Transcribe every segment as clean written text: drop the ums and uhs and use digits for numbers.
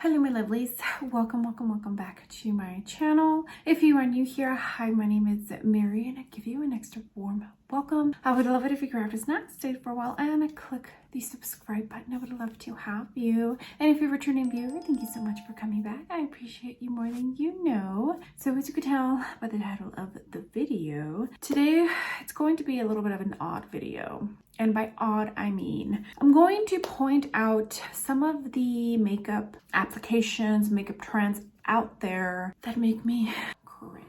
Hello my lovelies, welcome back to my channel. If you are new here, hi, my name is Mary and I give you an extra warm welcome. I would love it if you grabbed a snack, stayed for a while, and click the subscribe button. I would love to have you. And if you're a returning viewer, thank you so much for coming back. I appreciate you more than you know. So as you could tell by the title of the video, today it's going to be a little bit of an odd video. And by odd, I mean, I'm going to point out some of the makeup applications, makeup trends out there that make me cringe.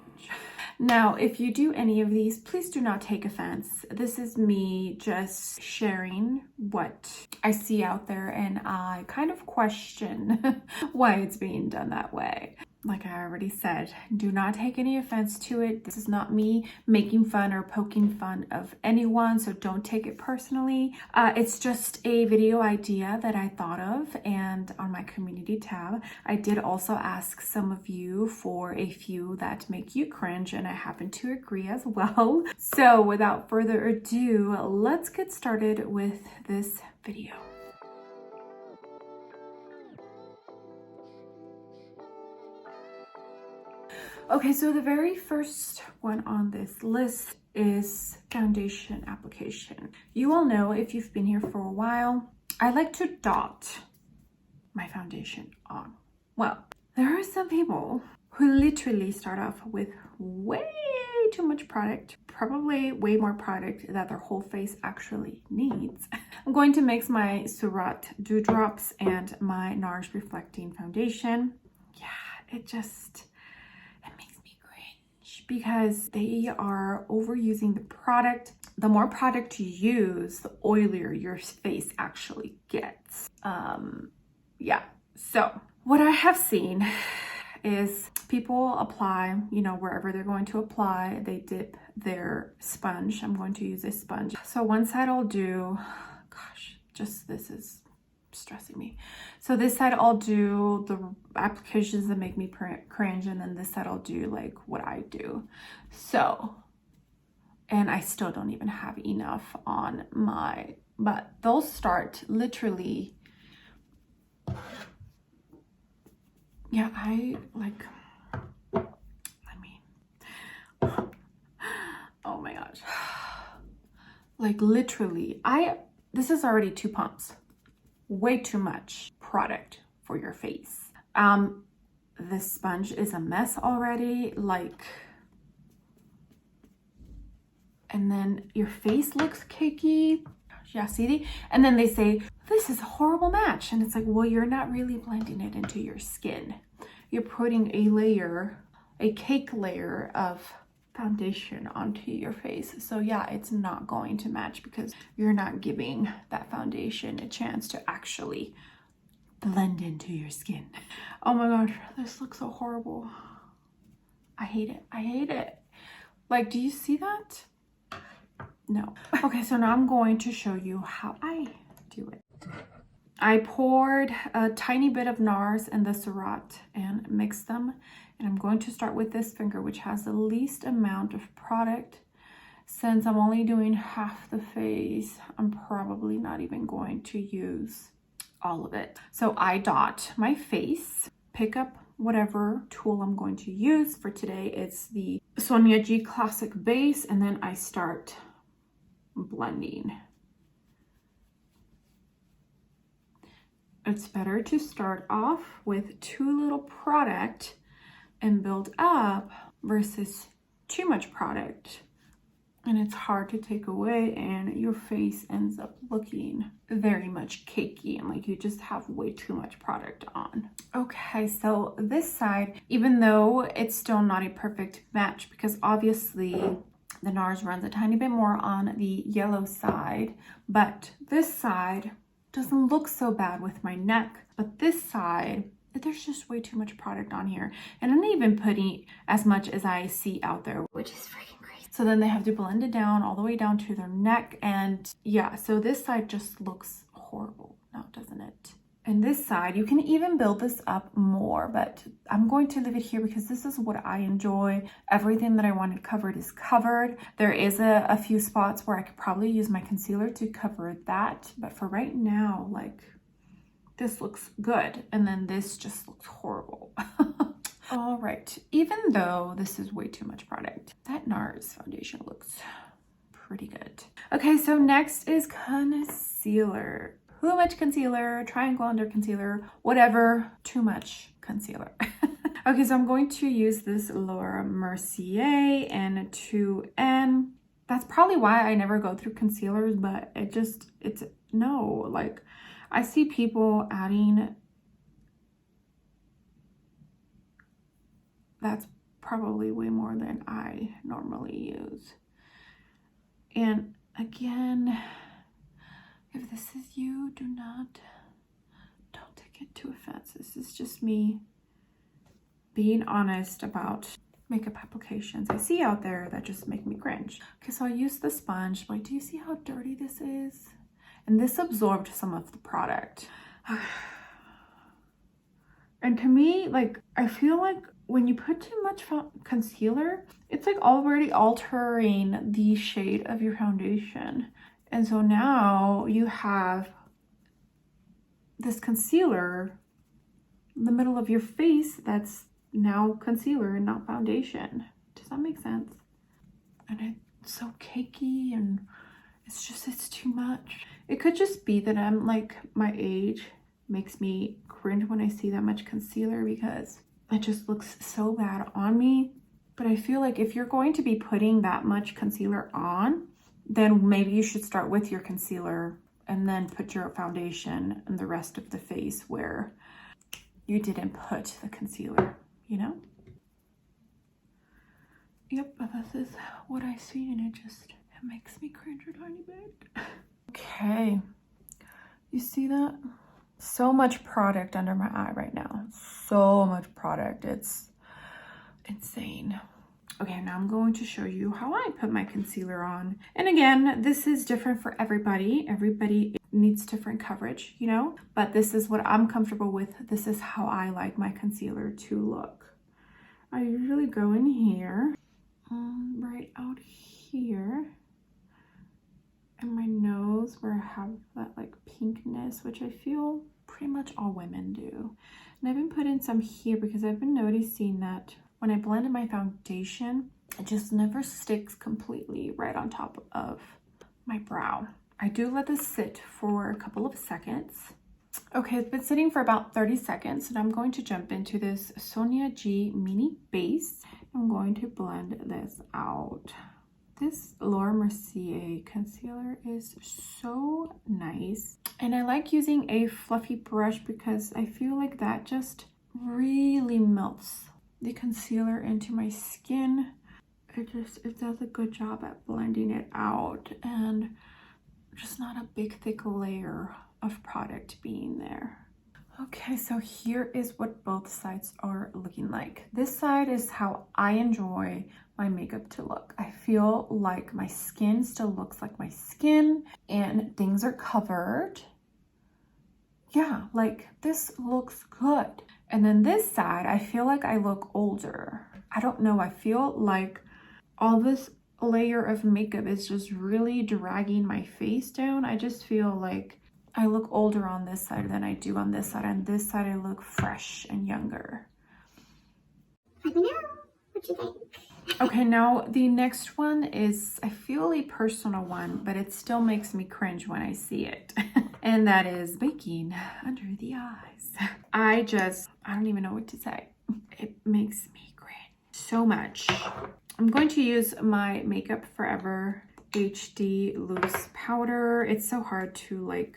Now, if you do any of these, please do not take offense. This is me just sharing what I see out there, and I kind of question why it's being done that way. Like I already said, do not take any offense to it. This is not me making fun or poking fun of anyone, so don't take it personally. It's just a video idea that I thought of, and on my community tab, I did also ask some of you for a few that make you cringe, and I happen to agree as well. So without further ado, let's get started with this video. Okay, so the very first one on this list is foundation application. You all know, if you've been here for a while, I like to dot my foundation on. Well, there are some people who literally start off with way too much product, probably way more product that their whole face actually needs. I'm going to mix my Surat Dewdrops and my NARS Reflecting Foundation. Yeah, it makes me cringe because they are overusing the product. The more product you use, the oilier your face actually gets. Yeah, so what I have seen is people apply, wherever they're going to apply, they dip their sponge. I'm going to use a sponge. So one side I'll do, this is stressing me. So this side I'll do the applications that make me cringe, and then this side I'll do like what I do. So, and I still don't even have enough on my, but they'll start literally, yeah, oh my gosh. Like literally, this is already 2 pumps. Way too much product for your face. This sponge is a mess already, and then your face looks cakey. Yeah, see? And then they say, this is a horrible match. And it's like, well, you're not really blending it into your skin. You're putting a cake layer of foundation onto your face. So yeah, it's not going to match because you're not giving that foundation a chance to actually blend into your skin. Oh my gosh, this looks so horrible. I hate it. I hate it. Like, do you see that? No. Okay, so now I'm going to show you how I do it. I poured a tiny bit of NARS in the Surat and mixed them. And I'm going to start with this finger, which has the least amount of product. Since I'm only doing half the face, I'm probably not even going to use all of it. So I dot my face, pick up whatever tool I'm going to use. For today, it's the Sonia G Classic Base, and then I start blending. It's better to start off with too little product and build up versus too much product, and it's hard to take away, and your face ends up looking very much cakey and like you just have way too much product on. Okay, so this side, even though it's still not a perfect match because obviously the NARS runs a tiny bit more on the yellow side, but this side doesn't look so bad with my neck, but this side, there's just way too much product on here, and I'm not even putting as much as I see out there, which is freaking crazy. So then they have to blend it down all the way down to their neck, and yeah, so this side just looks horrible now, doesn't it? And this side, you can even build this up more, but I'm going to leave it here because this is what I enjoy. Everything that I wanted covered is covered. There is a few spots where I could probably use my concealer to cover that, but for right now, like, this looks good, and then this just looks horrible. All right, even though this is way too much product, that NARS foundation looks pretty good. Okay, so next is concealer. Too much concealer, triangle under concealer, whatever, too much concealer. Okay, so I'm going to use this Laura Mercier N2N. That's probably why I never go through concealers, but no, like I see people adding, that's probably way more than I normally use. And again, if this is you, don't take it to offense. This is just me being honest about makeup applications I see out there that just make me cringe. Okay, so I use the sponge. Like, do you see how dirty this is? And this absorbed some of the product. And to me, like, I feel like when you put too much concealer, it's like already altering the shade of your foundation. And so now you have this concealer in the middle of your face that's now concealer and not foundation. Does that make sense? And it's so cakey, and it's too much. It could just be that I'm like, my age makes me cringe when I see that much concealer because it just looks so bad on me. But I feel like if you're going to be putting that much concealer on, then maybe you should start with your concealer and then put your foundation and the rest of the face where you didn't put the concealer, you know? Yep, this is what I see, and it makes me cringe a tiny bit. Okay, you see that? So much product under my eye right now. So much product, it's insane. Okay, now I'm going to show you how I put my concealer on. And again, this is different for everybody. Everybody needs different coverage, you know? But this is what I'm comfortable with. This is how I like my concealer to look. I usually go in here, right out here, and my nose where I have that like pinkness, which I feel pretty much all women do. And I've been putting some here because I've been noticing that when I blend in my foundation, it just never sticks completely right on top of my brow. I do let this sit for a couple of seconds. Okay, it's been sitting for about 30 seconds, and I'm going to jump into this Sonia G Mini Base. I'm going to blend this out. This Laura Mercier concealer is so nice, and I like using a fluffy brush because I feel like that just really melts the concealer into my skin. It does a good job at blending it out, and just not a big thick layer of product being there. Okay, so here is what both sides are looking like. This side is how I enjoy my makeup to look. I feel like my skin still looks like my skin and things are covered. Yeah, like this looks good. And then this side, I feel like I look older. I don't know, I feel like all this layer of makeup is just really dragging my face down. I just feel like I look older on this side than I do on this side. On this side, I look fresh and younger. Let me know what you think. Okay, now the next one is, I feel a personal one, but it still makes me cringe when I see it. And that is baking under the eyes. I don't even know what to say. It makes me cringe so much. I'm going to use my Makeup Forever HD Loose Powder. It's so hard to like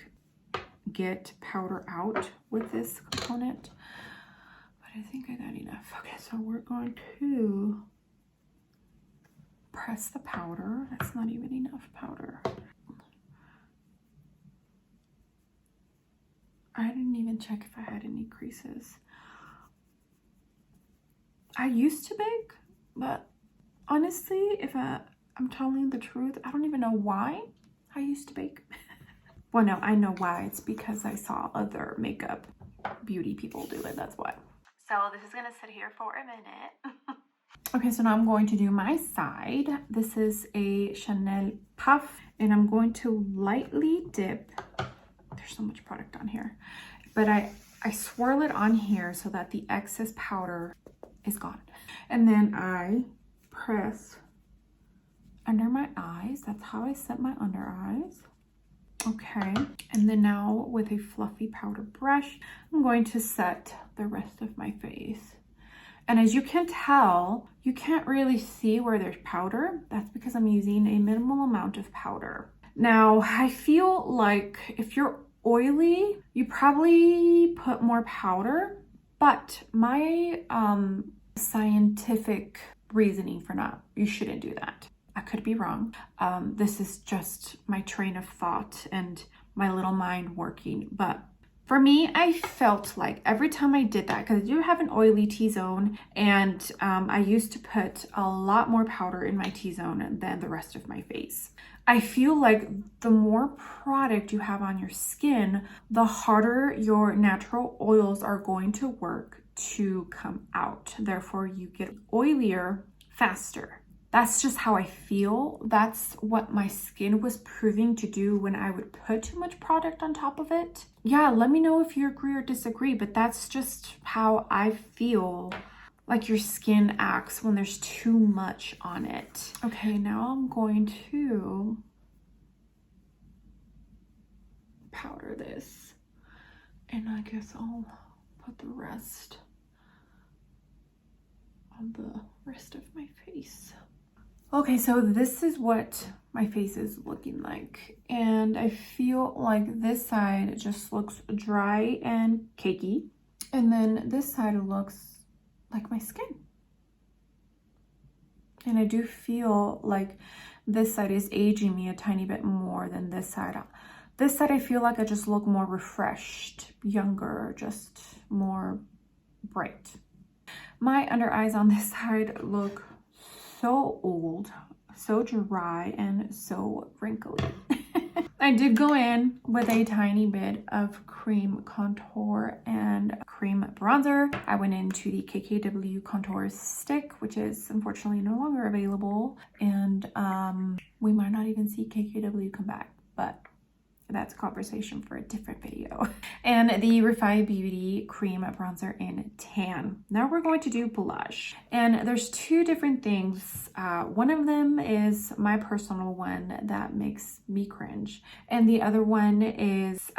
get powder out with this component, but I think I got enough. Okay, so we're going to press the powder. That's not even enough powder. I didn't even check if I had any creases. I used to bake, but honestly, if I'm telling the truth, I don't even know why I used to bake. Well, no, I know why. It's because I saw other makeup beauty people do it. That's why. So this is gonna sit here for a minute. Okay, so now I'm going to do my side. This is a Chanel Puff, and I'm going to lightly dip. There's so much product on here. but I swirl it on here so that the excess powder is gone. And then I press under my eyes. That's how I set my under eyes. Okay, and then now with a fluffy powder brush, I'm going to set the rest of my face. And as you can tell, you can't really see where there's powder. That's because I'm using a minimal amount of powder. Now, I feel like if you're oily, you probably put more powder, but my scientific reasoning for not, you shouldn't do that. I could be wrong. This is just my train of thought and my little mind working. But for me, I felt like every time I did that, because I do have an oily T-zone, and I used to put a lot more powder in my T-zone than the rest of my face. I feel like the more product you have on your skin, the harder your natural oils are going to work to come out. Therefore, you get oilier faster. That's just how I feel. That's what my skin was proving to do when I would put too much product on top of it. Yeah, let me know if you agree or disagree, but that's just how I feel like your skin acts when there's too much on it. Okay, now I'm going to powder this, and I guess I'll put the rest on the rest of my face. Okay, so this is what my face is looking like, and I feel like this side just looks dry and cakey, and then this side looks like my skin. And I do feel like this side is aging me a tiny bit more than this side. This side I feel like I just look more refreshed, younger, just more bright. My under eyes on this side look so old, so dry, and so wrinkly. I did go in with a tiny bit of cream contour and cream bronzer. I went into the KKW contour stick, which is unfortunately no longer available, and we might not even see KKW come back, but that's a conversation for a different video. And the Refi Beauty cream bronzer in tan. Now we're going to do blush, and there's two different things. One of them is my personal one that makes me cringe, and the other one is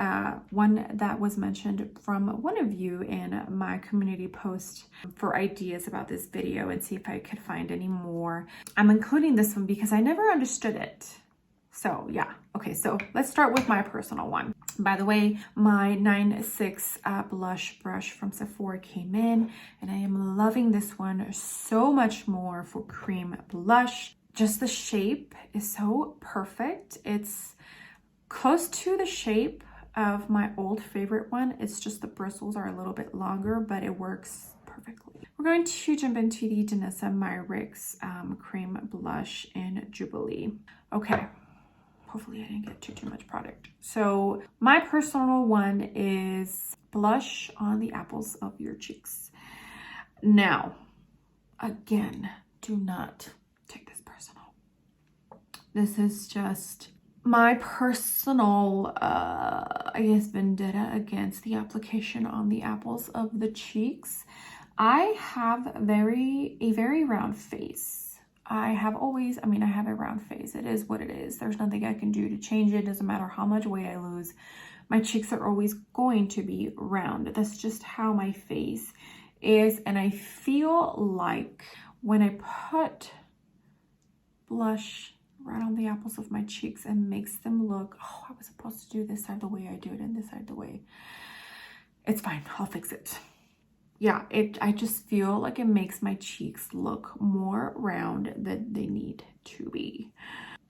one that was mentioned from one of you in my community post for ideas about this video, and see if I could find any more. I'm including this one because I never understood it. So yeah, okay, so let's start with my personal one. By the way, my 9.6 blush brush from Sephora came in, and I am loving this one so much more for cream blush. Just the shape is so perfect. It's close to the shape of my old favorite one. It's just the bristles are a little bit longer, but it works perfectly. We're going to jump into the Danessa Myricks cream blush in Jubilee. Okay. Hopefully I didn't get too much product. So my personal one is blush on the apples of your cheeks. Now, again, do not take this personal. This is just my personal, I guess, vendetta against the application on the apples of the cheeks. I have a very round face. I have a round face. It is what it is. There's nothing I can do to change it. Doesn't matter how much weight I lose. My cheeks are always going to be round. That's just how my face is. And I feel like when I put blush right on the apples of my cheeks, it makes them look, oh, I was supposed to do this side the way I do it and this side the way. It's fine. I'll fix it. Yeah, I just feel like it makes my cheeks look more round than they need to be.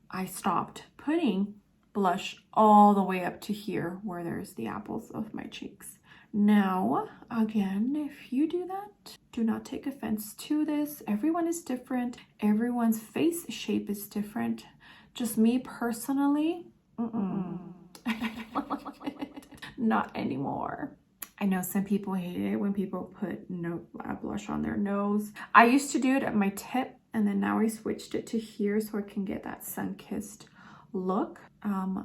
I stopped putting blush all the way up to here where there's the apples of my cheeks. Now, again, if you do that, do not take offense to this. Everyone is different. Everyone's face shape is different. Just me personally, not anymore. I know some people hate it when people put no blush on their nose. I used to do it at my tip, and then now I switched it to here so I can get that sun-kissed look,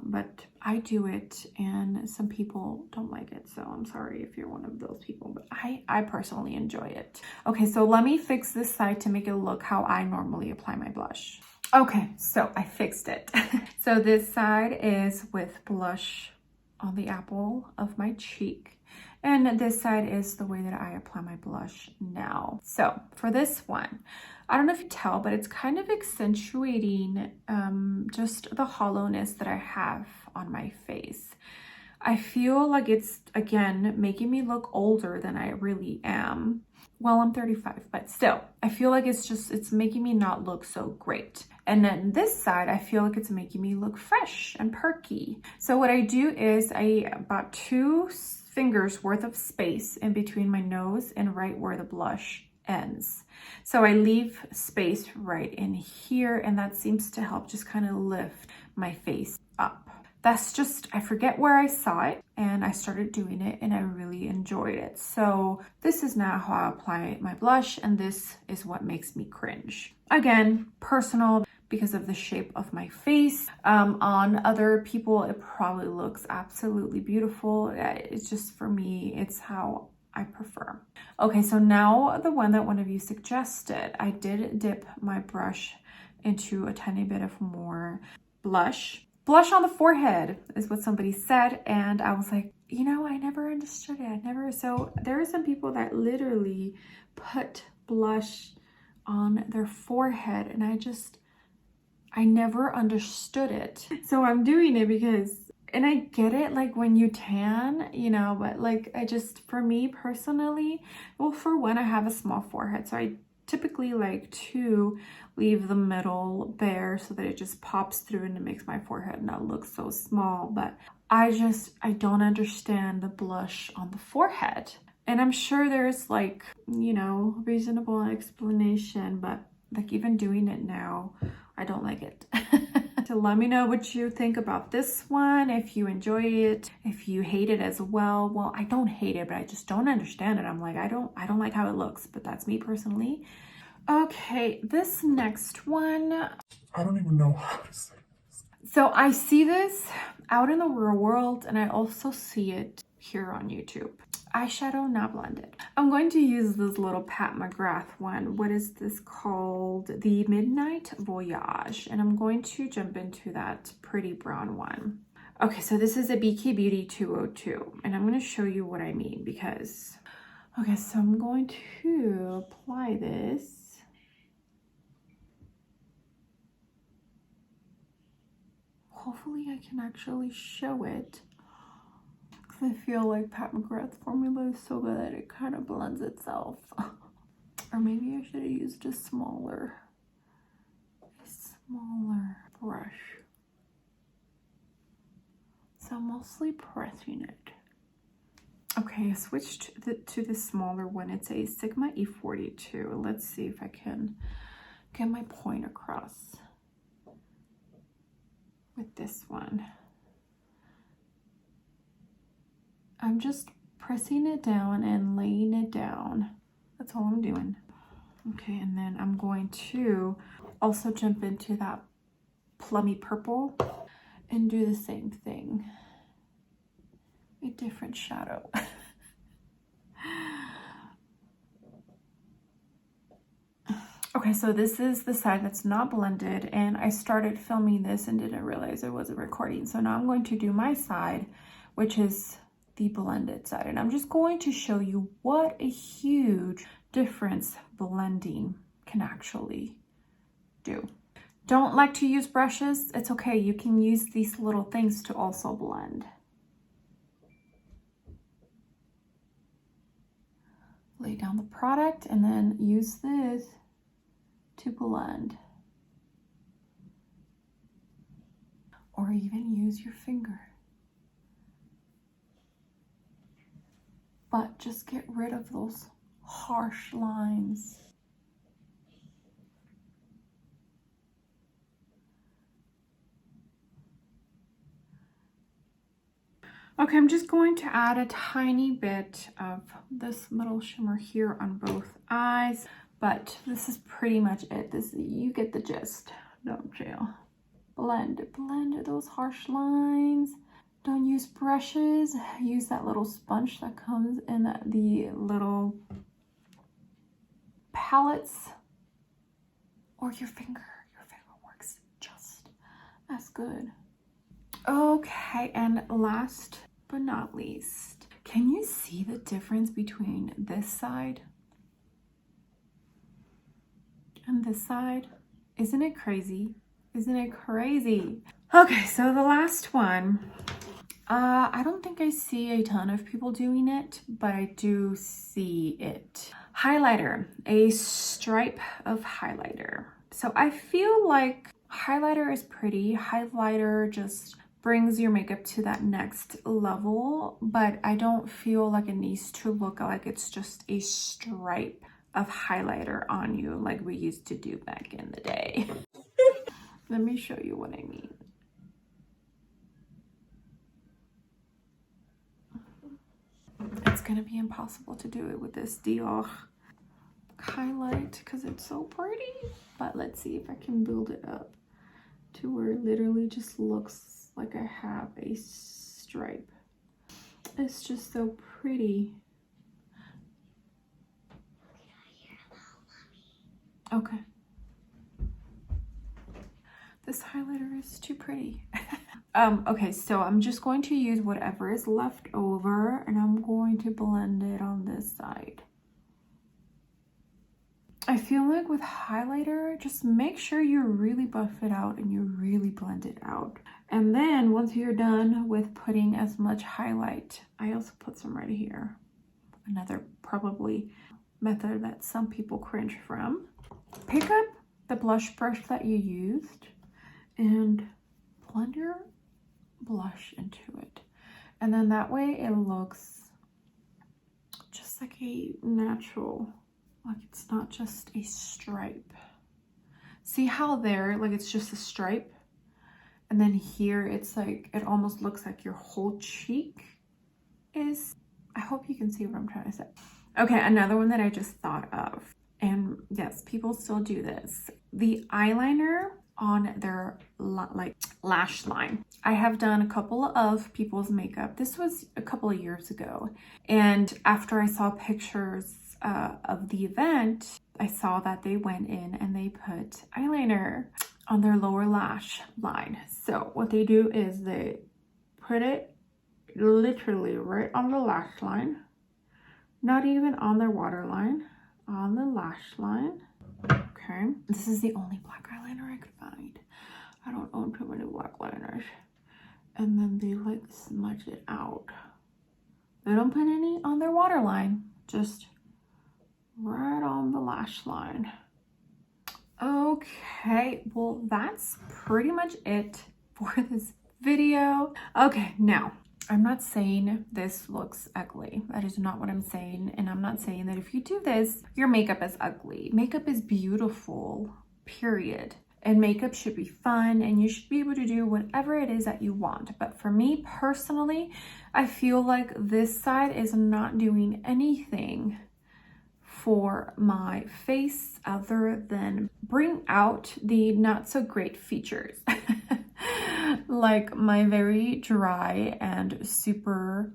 but I do it and some people don't like it, so I'm sorry if you're one of those people, but I personally enjoy it. Okay, so let me fix this side to make it look how I normally apply my blush. Okay, so I fixed it. So this side is with blush on the apple of my cheek, and this side is the way that I apply my blush now. So for this one, I don't know if you tell, but it's kind of accentuating just the hollowness that I have on my face. I feel like it's, again, making me look older than I really am. Well, I'm 35, but still, I feel like it's making me not look so great. And then this side, I feel like it's making me look fresh and perky. So what I do is about 2 fingers worth of space in between my nose and right where the blush ends. So I leave space right in here, and that seems to help just kind of lift my face up. That's just, I forget where I saw it and I started doing it and I really enjoyed it. So this is now how I apply my blush, and this is what makes me cringe. Again, personal because of the shape of my face. On other people, it probably looks absolutely beautiful. It's just, for me, it's how I prefer. Okay, so now the one that one of you suggested, I did dip my brush into a tiny bit of more blush. Blush on the forehead is what somebody said, and I was like, you know, I never understood it. So there are some people that literally put blush on their forehead, and I never understood it. So I'm doing it because, and I get it, like when you tan, you know, but like for me personally, well, for one, I have a small forehead, so I typically like to leave the middle bare so that it just pops through and it makes my forehead not look so small. But I don't understand the blush on the forehead. And I'm sure there's like, you know, reasonable explanation, but like even doing it now, I don't like it. So let me know what you think about this one, if you enjoy it, if you hate it as well. Well, I don't hate it, but I just don't understand it. I'm like, I don't like how it looks, but that's me personally. Okay, this next one, I don't even know how to say this. So I see this out in the real world, and I also see it here on YouTube. Eyeshadow not blended. I'm going to use this little Pat McGrath one. What is this called? The Midnight Voyage. And I'm going to jump into that pretty brown one. Okay, so this is a BK Beauty 202. And I'm going to show you what I mean because... Okay, so I'm going to apply this. Hopefully I can actually show it. I feel like Pat McGrath formula is so good that it kind of blends itself. Or maybe I should have used a smaller brush. So I'm mostly pressing it. Okay, I switched to the smaller one. It's a Sigma E42. Let's see if I can get my point across with this one. I'm just pressing it down and laying it down. That's all I'm doing. Okay, and then I'm going to also jump into that plummy purple and do the same thing. A different shadow. Okay, so this is the side that's not blended, and I started filming this and didn't realize it wasn't recording. So now I'm going to do my side, which is the blended side, and I'm just going to show you what a huge difference blending can actually do. Don't like to use brushes? It's okay, you can use these little things to also blend. Lay down the product and then use this to blend. Or even use your finger. But just get rid of those harsh lines. Okay, I'm just going to add a tiny bit of this middle shimmer here on both eyes, but this is pretty much it. You get the gist, don't you? blend those harsh lines. Don't use brushes. Use that little sponge that comes in the little palettes, or your finger. Your finger works just as good. Okay, and last but not least, can you see the difference between this side and this side? Isn't it crazy? Isn't it crazy? Okay, so the last one, I don't think I see a ton of people doing it, but I do see it. Highlighter, a stripe of highlighter. So I feel like highlighter is pretty. Highlighter just brings your makeup to that next level, but I don't feel like it needs to look like it's just a stripe of highlighter on you like we used to do back in the day. Let me show you what I mean. It's gonna be impossible to do it with this Dior highlight because it's so pretty, but let's see if I can build it up to where it literally just looks like I have a stripe. It's just so pretty. Okay. This highlighter is too pretty. Okay, so I'm just going to use whatever is left over and I'm going to blend it on this side. I feel like with highlighter, just make sure you really buff it out and you really blend it out. And then once you're done with putting as much highlight, I also put some right here. Another probably method that some people cringe from. Pick up the blush brush that you used and blend your blush into it. And then that way it looks just like a natural, like it's not just a stripe. See how there, like it's just a stripe? And then here it's like, it almost looks like your whole cheek is, I hope you can see what I'm trying to say. Okay, another one that I just thought of, and yes, people still do this. The eyeliner on their like lash line. I have done a couple of people's makeup. This was a couple of years ago. And after I saw pictures of the event, I saw that they went in and they put eyeliner on their lower lash line. So what they do is they put it literally right on the lash line, not even on their waterline, on the lash line. Okay, this is the only black eyeliner I could find. I don't own too many black liners. And then they like smudge it out. They don't put any on their waterline, just right on the lash line. Okay, well that's pretty much it for this video. Okay, now I'm not saying this looks ugly. That is not what I'm saying. And I'm not saying that if you do this, your makeup is ugly. Makeup is beautiful, period. And makeup should be fun and you should be able to do whatever it is that you want. But for me personally, I feel like this side is not doing anything for my face other than bring out the not so great features. Like my very dry and super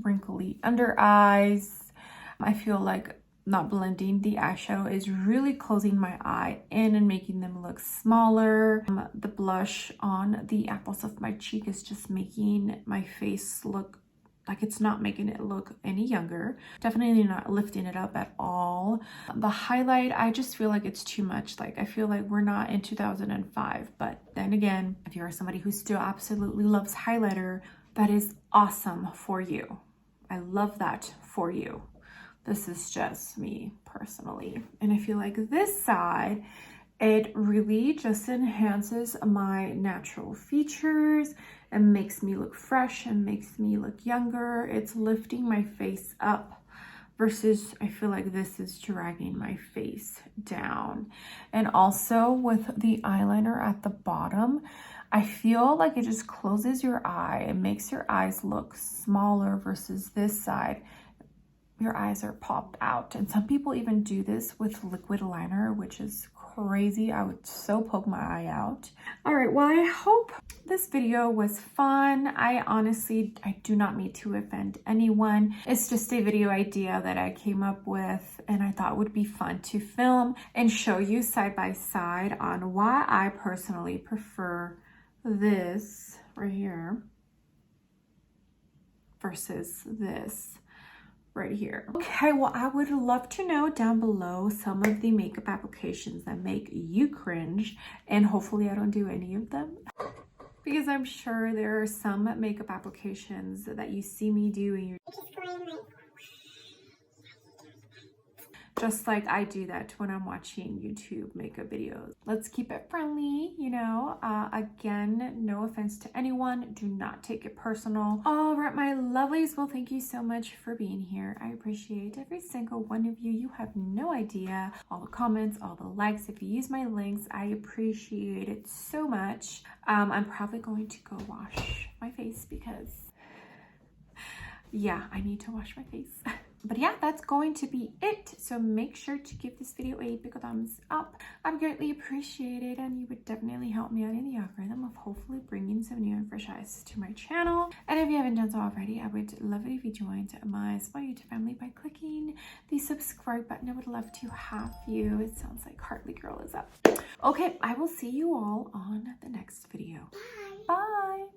wrinkly under eyes. I feel like not blending the eyeshadow is really closing my eye in and making them look smaller. The blush on the apples of my cheek is just making my face look like it's not making it look any younger. Definitely not lifting it up at all. The highlight, I just feel like it's too much. Like I feel like we're not in 2005. But then again, if you're somebody who still absolutely loves highlighter, that is awesome for you. I love that for you. This is just me personally. And I feel like this side, it really just enhances my natural features and makes me look fresh and makes me look younger. It's lifting my face up versus I feel like this is dragging my face down. And also with the eyeliner at the bottom, I feel like it just closes your eye. It makes your eyes look smaller versus this side. your eyes are popped out. And some people even do this with liquid liner, which is crazy. I would so poke my eye out. All right, well, I hope this video was fun. I do not mean to offend anyone. It's just a video idea that I came up with and I thought would be fun to film and show you side by side on why I personally prefer this right here versus this right here. Okay, well, I would love to know down below some of the makeup applications that make you cringe, and hopefully I don't do any of them, because I'm sure there are some makeup applications that you see me do and you're just like I do that when I'm watching YouTube makeup videos. Let's keep it friendly, you know. Again, no offense to anyone. Do not take it personal. All right, my lovelies. Well, thank you so much for being here. I appreciate every single one of you. You have no idea. All the comments, all the likes. If you use my links, I appreciate it so much. I'm probably going to go wash my face because, yeah, I need to wash my face. But yeah, that's going to be it. So make sure to give this video a big thumbs up. I'd greatly appreciate it, and you would definitely help me out in the algorithm of hopefully bringing some new and fresh eyes to my channel. And if you haven't done so already, I would love it if you joined my small YouTube family by clicking the subscribe button. I would love to have you. It sounds like Hartley Girl is up. Okay, I will see you all on the next video. Bye. Bye.